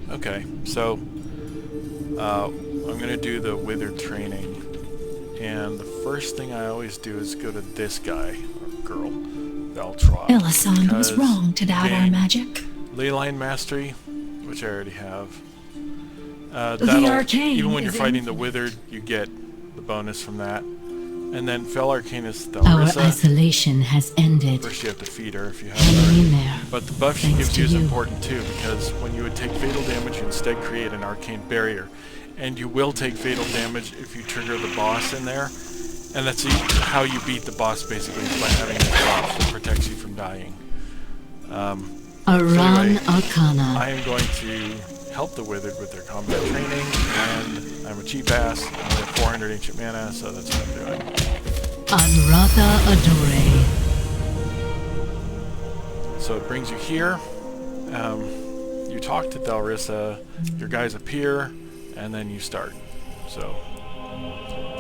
Okay, so I'm gonna do the Withered Training, and the first thing I always do is go to this guy, or girl, Valtrop, Elasan was because wrong to doubt our gain magic. Leyline Mastery, which I already have. The arcane even when you're is fighting in- the Withered, you get the bonus from that. And then Fel Arcanus Our Thalrissa. isolation has ended. First you have to feed her if you Hang haven't in already. there. But the buff she Thanks gives to you is you. important too, because when you would take fatal damage, you instead create an arcane barrier. And you will take fatal damage if you trigger the boss in there. And that's how you beat the boss, basically, is by having that buff that protects you from dying. Aran anyway, Arcana. I am going to help the Withered with their combat training, and I'm a cheap ass. I only have 400 ancient mana, so that's what I'm doing. Anratha Adore. So it brings you here. You talk to Thalrissa, your guys appear, and then you start. So,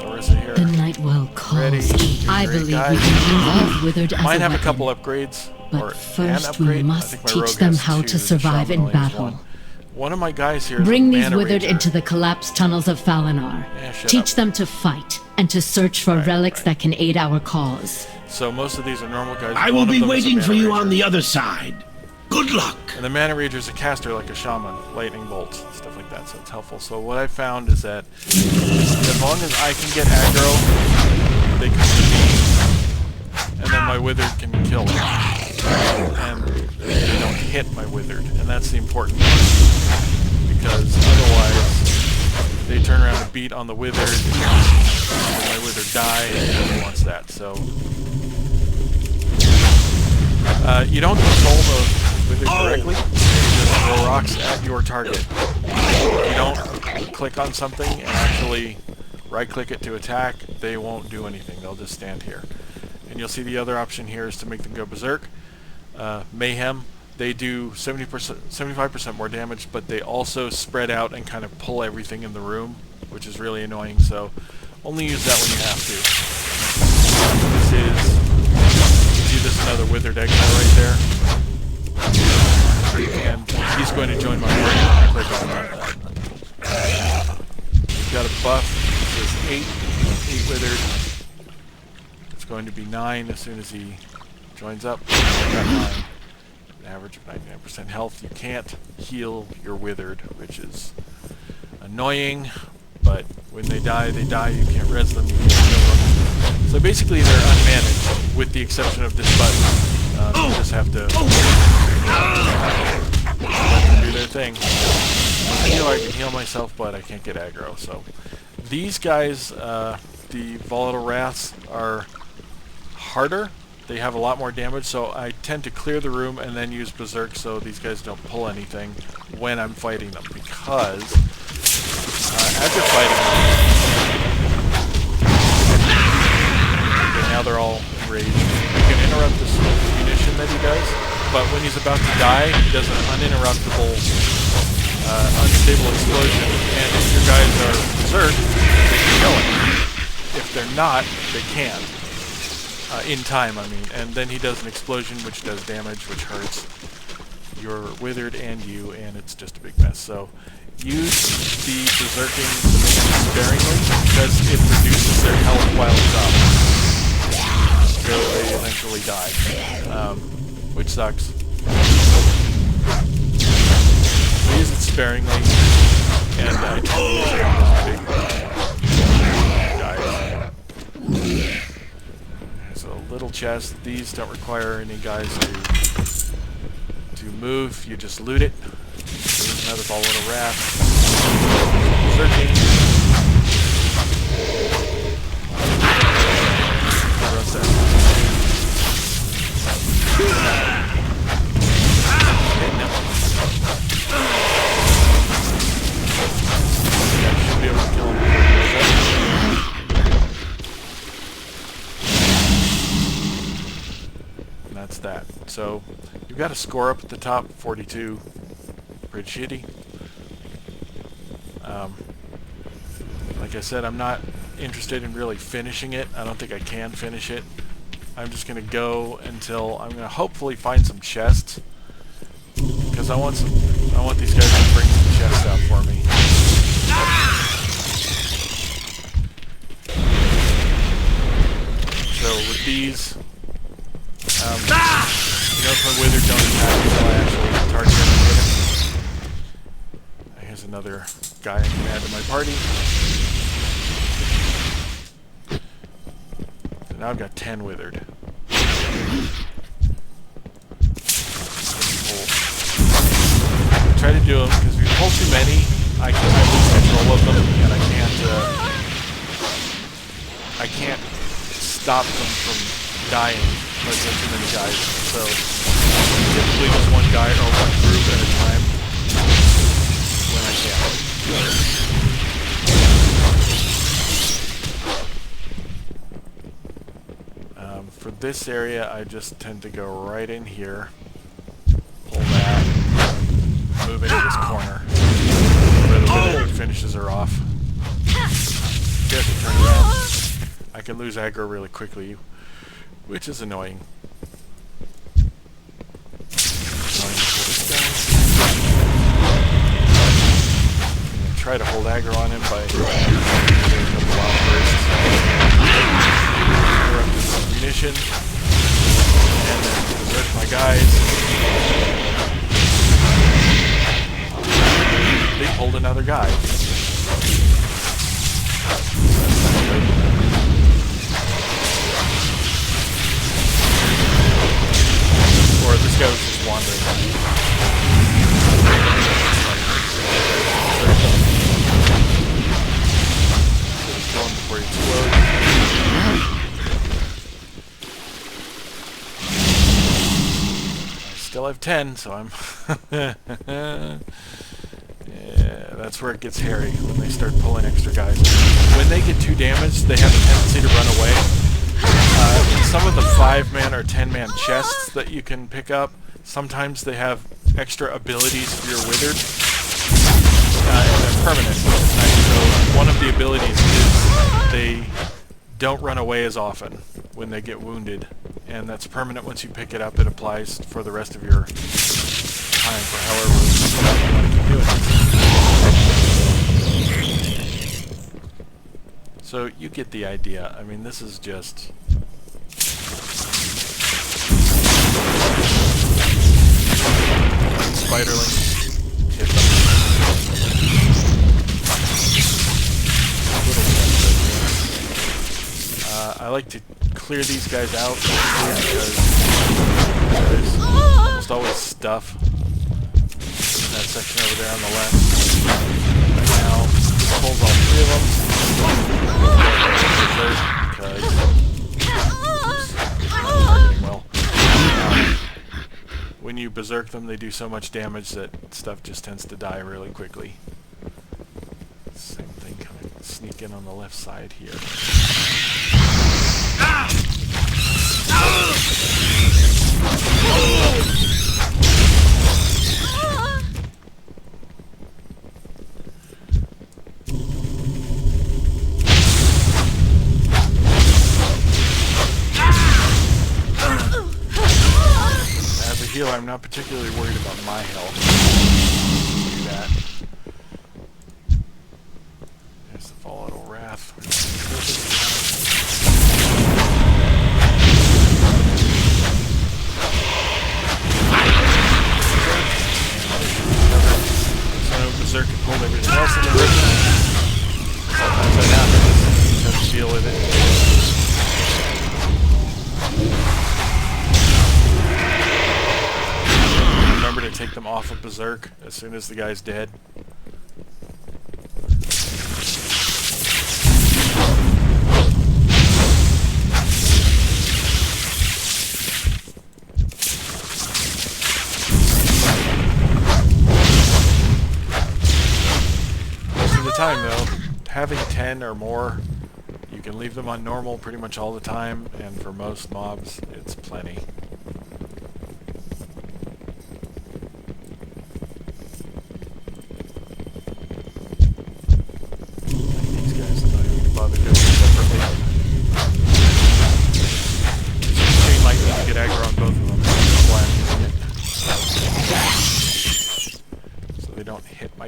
Thalrissa here. The Nightwell Ready. calls. I Great believe guy. we can use Withered as Might a have weapon. a couple upgrades. But or first an upgrade. we I must think my teach rogue them has how two, to the survive shaman in only has battle. one of my guys here is Bring a these mana Withered rager. into the collapsed tunnels of Falinar. Yeah, shut Teach up. them to fight and to search for relics right. that can aid our cause. So most of these are normal guys. I One will of be them is a waiting for mana you rager. on the other side. Good luck. And the mana rager is a caster like a shaman, lightning bolts, stuff like that, so it's helpful. So what I found is that as long as I can get aggro, they come to me, and then my Withered can kill them. And they don't hit my Withered, and that's the important part. Because otherwise, they turn around and beat on the Withered, and my Withered die, and nobody wants that. So you don't control the Withered directly. You just throw rocks at your target. You don't click on something and actually right-click it to attack. They won't do anything. They'll just stand here. And you'll see the other option here is to make them go berserk. Mayhem. They do 75% more damage, but they also spread out and kind of pull everything in the room, which is really annoying. So only use that when you have to. See this another Withered Exile right there? And he's going to join my party when I click on that. We've got a buff. It says 8 Withered. It's going to be 9 as soon as he joins up. I've got 9. An average of 99% health. You can't heal your Withered, which is annoying, but when they die, they die. You can't res them, you can't kill them. So basically they're unmanaged, with the exception of this button. You just have to let them do their thing. I can heal myself, but I can't get aggro. So these guys, the Volatile Wraths, are harder. They have a lot more damage, so I tend to clear the room and then use Berserk so these guys don't pull anything when I'm fighting them, because as you're fighting them, okay, now they're all enraged. You can interrupt the smoke munition that he does, but when he's about to die, he does an uninterruptible, unstable explosion, and if your guys are Berserk, they can kill it. If they're not, they can't. In time, I mean. And then he does an explosion which does damage, which hurts your Withered and you, and it's just a big mess. So use the Berserking sparingly, because it reduces their health while it's up. So they eventually die. Which sucks. So use it sparingly, and I tend to use big guys. A little chest. These don't require any guys to move. You just loot it. There's another Volatile Wrath. Searching. What's that? Okay, no. I should be able to kill him. That's that. So you've got a score up at the top, 42. Pretty shitty. Like I said, I'm not interested in really finishing it. I don't think I can finish it. I'm just going to go until I'm going to hopefully find some chests, because I want these guys to bring some chests. another guy I can add to my party. So now I've got 10 withered. Try to do them, because if you pull too many, I lose control of them, and I can't stop them from dying because there are too many guys. So typically just one guy or one group at a time when I can. For this area, I just tend to go right in here, pull that, move into this corner where the withered finishes her off. Get to turn around. I can lose aggro really quickly, which is annoying. I'm gonna try to hold aggro on him by doing a couple wild bursts. Interrupt his munition, and then berserk my guys. They pulled another guy. Or this guy was just wandering. Kill him before he explodes. I still have 10, so I'm... Yeah, that's where it gets hairy, when they start pulling extra guys. When they get too damaged, they have a tendency to run away. Some of the 5-man or 10-man chests that you can pick up, sometimes they have extra abilities for your withered, and they're permanent, which is nice. So one of the abilities is they don't run away as often when they get wounded, and that's permanent. Once you pick it up, it applies for the rest of your time for however long you want to keep doing it. So you get the idea. I mean, this is just... Spiderling. Hit them. I like to clear these guys out because there's almost always stuff in that section over there on the left. Right now, this pulls all 3 of them. When you berserk them, they do so much damage that stuff just tends to die really quickly. Same thing, kind of sneak in on the left side here. I'm not particularly worried about my health. Do that. There's the Fallout Wrath. So Berserk and pulled everything else in the river. Sometimes that happens. You have to deal with it. Remember to take them off of Berserk as soon as the guy's dead. Most of the time though, having 10 or more, you can leave them on normal pretty much all the time, and for most mobs, it's plenty.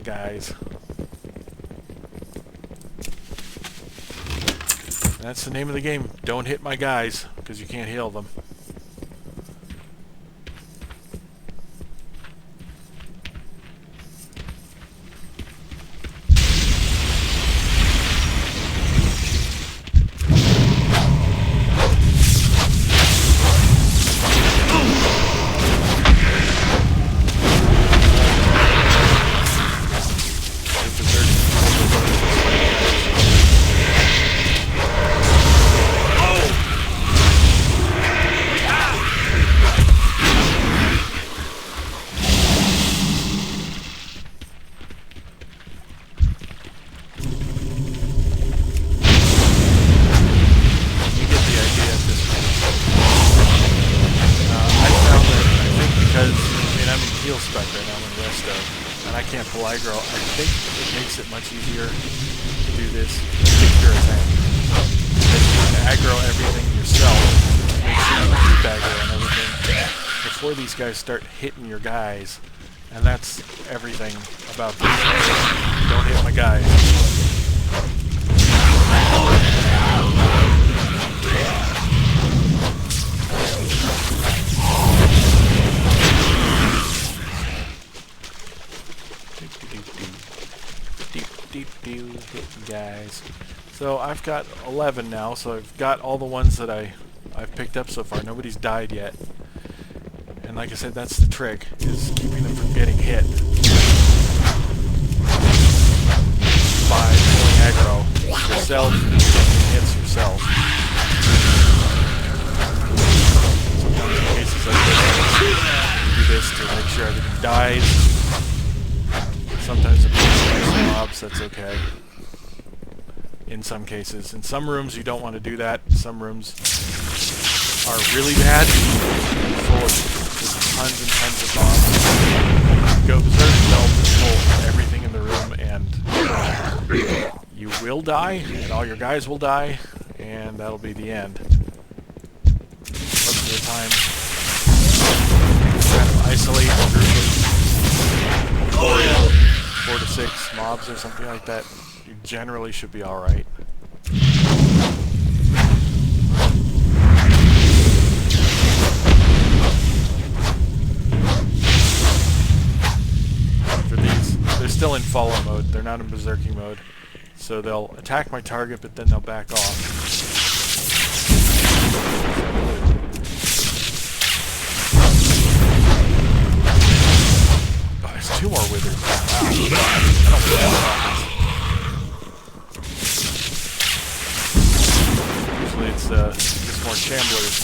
Guys. That's the name of the game. Don't hit my guys, because you can't heal them. Peligro, I think it makes it much easier to do this if you're a tank. If you can aggro everything yourself, make sure you keep aggro and everything before these guys start hitting your guys. And that's everything about this. Don't hit my guys. Hitting guys. So I've got 11 now, so I've got all the ones that I've picked up so far. Nobody's died yet. And like I said, that's the trick, is keeping them from getting hit by pulling aggro yourself and getting hits yourself. Sometimes in cases like this, I do this to make sure everything dies. Sometimes it pulls mobs, that's okay. In some cases. In some rooms you don't want to do that. Some rooms are really bad, full of tons and tons of bombs. Go berserk, they'll pull everything in the room, and you will die, and all your guys will die, and that'll be the end. Most of the time, kind of isolate a group of 4 to 6 mobs or something like that. You generally should be alright. For these, they're still in follow mode. They're not in berserking mode. So they'll attack my target, but then they'll back off. Oh, there's 2 more withers. Wow. I don't know what happens. Usually it's just more shamblers.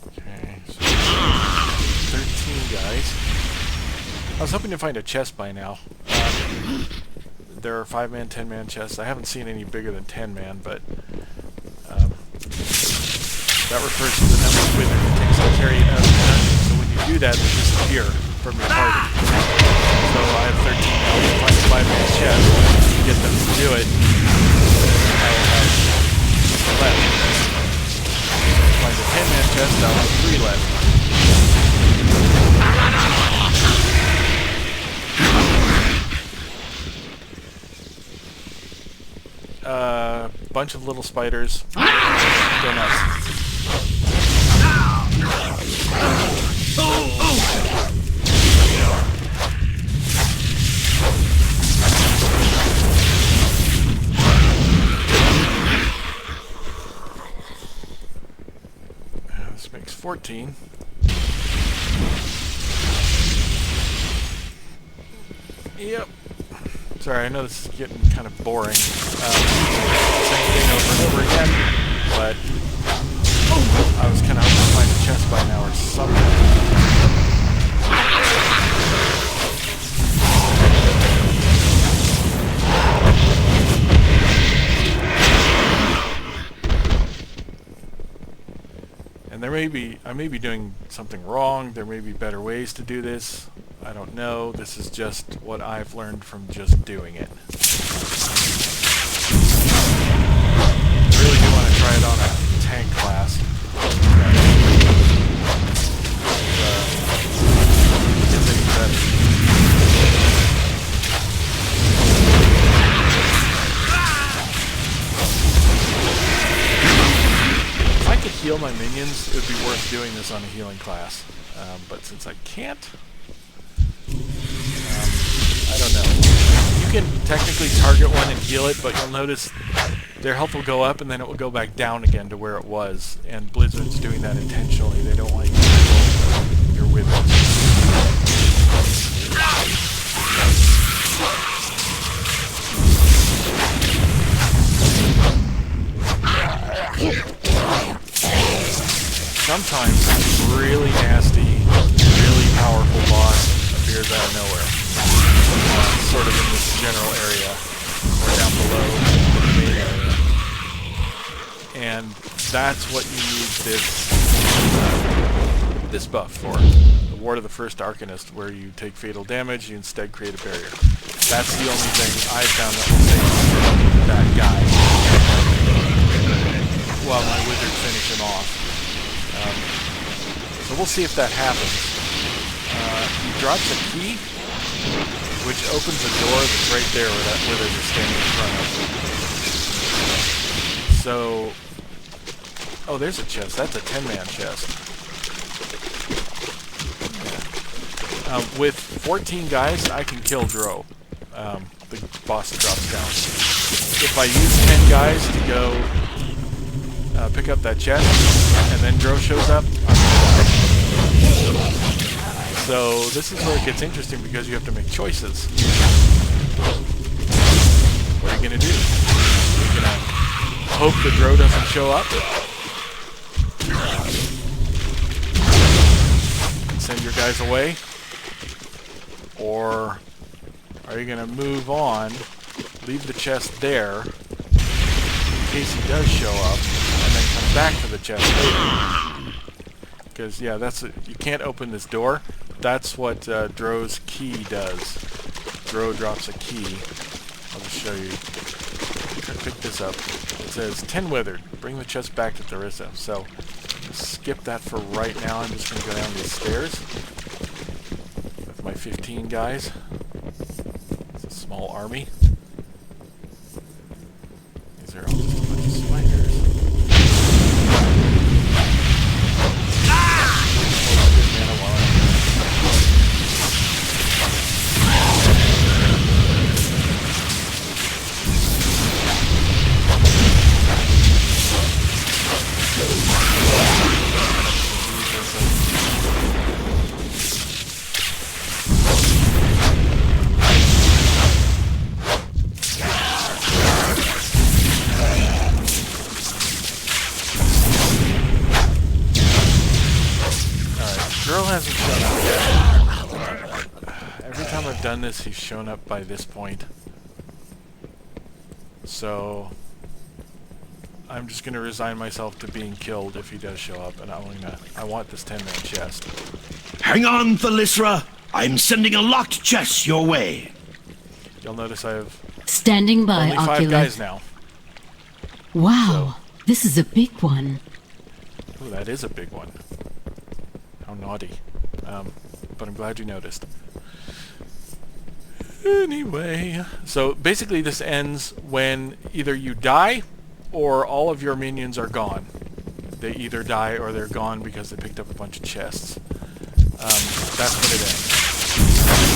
Okay, so 13 guys. I was hoping to find a chest by now. There are 5-man, 10-man chests. I haven't seen any bigger than 10-man, but that refers to the number of withers it takes to carry it out of the dungeon. So when you do that, they disappear from your party. So I have 13 now. If I find a 5-man chest, to get them to do it, I will have left. If I find a 10-man chest, I'll have 3 left. Bunch of little spiders. Go nuts. This makes 14. Yep. Sorry, I know this is getting kind of boring. Same thing over and over again, but I was kind of hoping to find a chest by now or something. And I may be doing something wrong. There may be better ways to do this. I don't know. This is just what I've learned from just doing it. I really do want to try it on a tank class. It's any better. If I could heal my minions, it would be worth doing this on a healing class. But since I can't, I don't know. You can technically target one and heal it, but you'll notice their health will go up and then it will go back down again to where it was. And Blizzard's doing that intentionally. They don't want you to control your withers. Sometimes a really nasty, really powerful boss appears out of nowhere. Sort of in this general area, or down below the main area. And that's what you need this buff for. The Ward of the First Arcanist, where you take fatal damage, you instead create a barrier. That's the only thing I found that will save that guy while my wizard finish him off. So we'll see if that happens. He drops a key, which opens a door that's right there where that wizard is standing in front of. So, oh, there's a chest. That's a 10-man chest. Yeah. With 14 guys, I can kill Dro, the boss that drops down. If I use 10 guys to go pick up that chest, and then Dro shows up, I'm gonna die. So this is where it gets interesting because you have to make choices. What are you gonna do? You're gonna hope the Dro doesn't show up? Send your guys away? Or are you gonna move on, leave the chest there, in case he does show up, and then come back to the chest later? Because, yeah, you can't open this door. That's what Dro's key does. Dro drops a key. I'll just show you. Pick this up. It says 10 withered. Bring the chest back to Theresa. So skip that for right now. I'm just going to go down these stairs with my 15 guys. It's a small army. These are all just a bunch of spiders. Hasn't shown up yet. Every time I've done this, he's shown up by this point. So I'm just gonna resign myself to being killed if he does show up, and I want this 10-man chest. Hang on, Thalysra. I'm sending a locked chest your way. You'll notice I have Standing by, only 5 guys now. Wow, this is a big one. Ooh, that is a big one. How naughty. But I'm glad you noticed. Anyway, so basically this ends when either you die or all of your minions are gone. They either die or they're gone because they picked up a bunch of chests. That's when it ends. You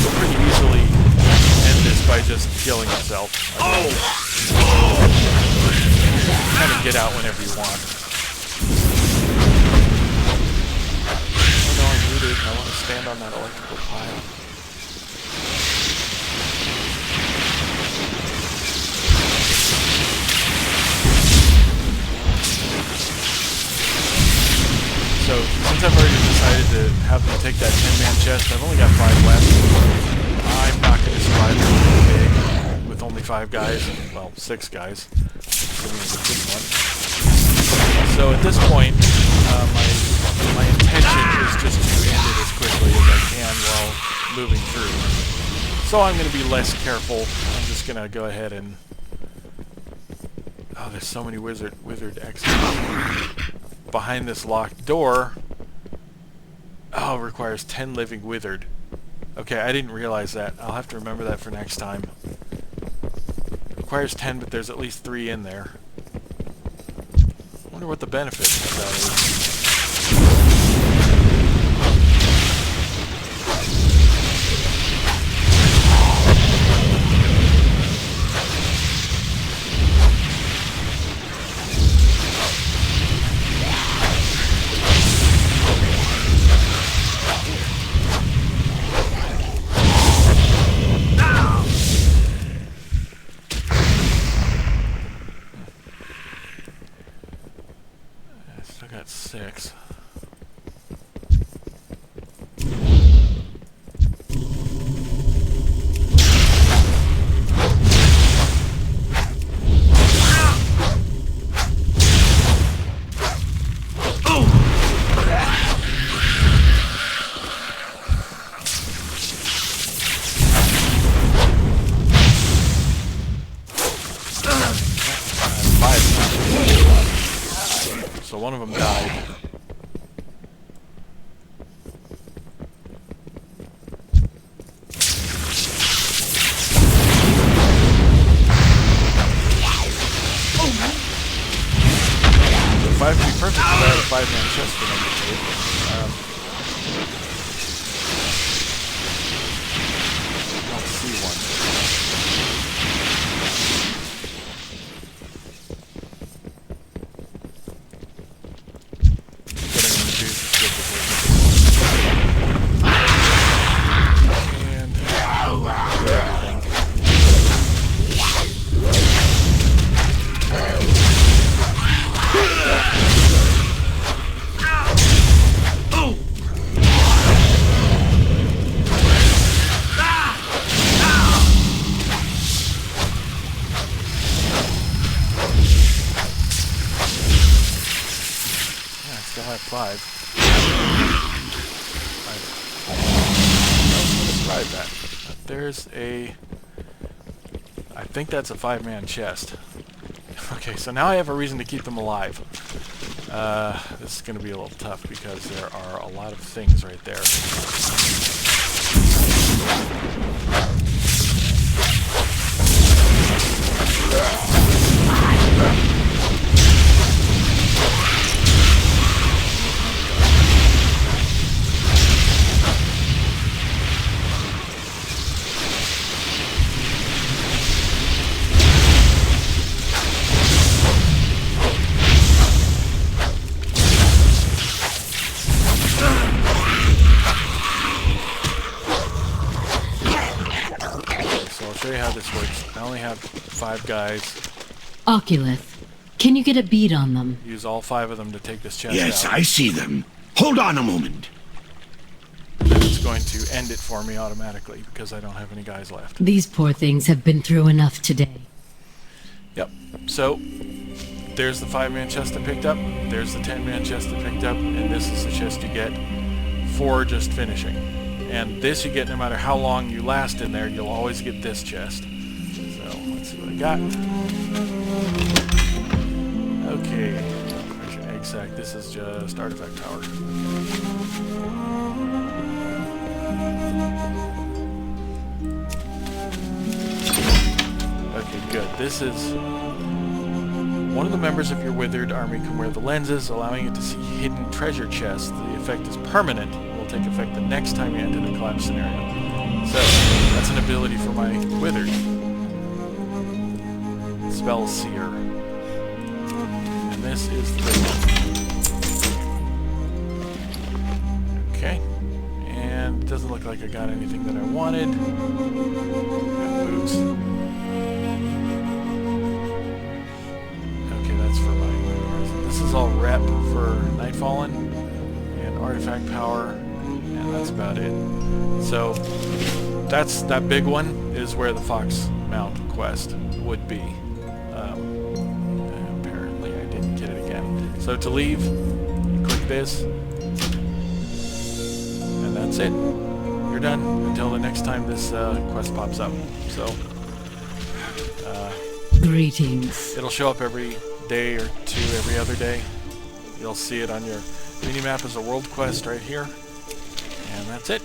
can pretty easily end this by just killing yourself. Kind of get out whenever you want. I want to stand on that electrical pile. So, since I've already decided to have them take that 10-man chest, I've only got 5 left. I'm not going to survive anything big with only 5 guys, and, well, 6 guys. So at this point, my intention is just to end it as quickly as I can while moving through. So I'm going to be less careful. I'm just going to go ahead and... Oh, there's so many withered exits. Behind this locked door... Oh, it requires 10 living withered. Okay, I didn't realize that. I'll have to remember that for next time. It requires 10, but there's at least 3 in there. I wonder what the benefit of that is. I got 6. So one of them died. If I have to be perfect, I have a 5-man chest for them to take. I don't see one. What I'm going to do is just get this and everything. Still have 5. I was going to describe that. There's a... I think that's a 5-man chest. Okay, so now I have a reason to keep them alive. This is going to be a little tough because there are a lot of things right there. Show you how this works. I only have 5 guys. Oculus, can you get a bead on them? Use all 5 of them to take this chest Yes, out. I see them. Hold on a moment. And it's going to end it for me automatically because I don't have any guys left. These poor things have been through enough today. Yep. So, there's the 5-man chest I picked up. There's the 10-man chest I picked up. And this is the chest you get for just finishing. And this you get no matter how long you last in there, you'll always get this chest. So, let's see what I got. Okay. There's your egg sack. This is just artifact power. Okay, good. This is... One of the members of your Withered army can wear the lenses, allowing it to see hidden treasure chests. The effect is permanent. Take effect the next time you enter the collapse scenario. So, that's an ability for my Withered. Spell Seer. And this is the big one. Okay. And it doesn't look like I got anything that I wanted. Got boots. Okay, that's for my... This is all rep for Nightfallen. And artifact power. And that's about it. So that big one is where the Fox Mount quest would be. Apparently I didn't get it again. So to leave, you click this, and that's it. You're done until the next time this quest pops up. So Greetings. it'll show up every day or 2 every other day. You'll see it on your mini-map as a world quest right here. And that's it.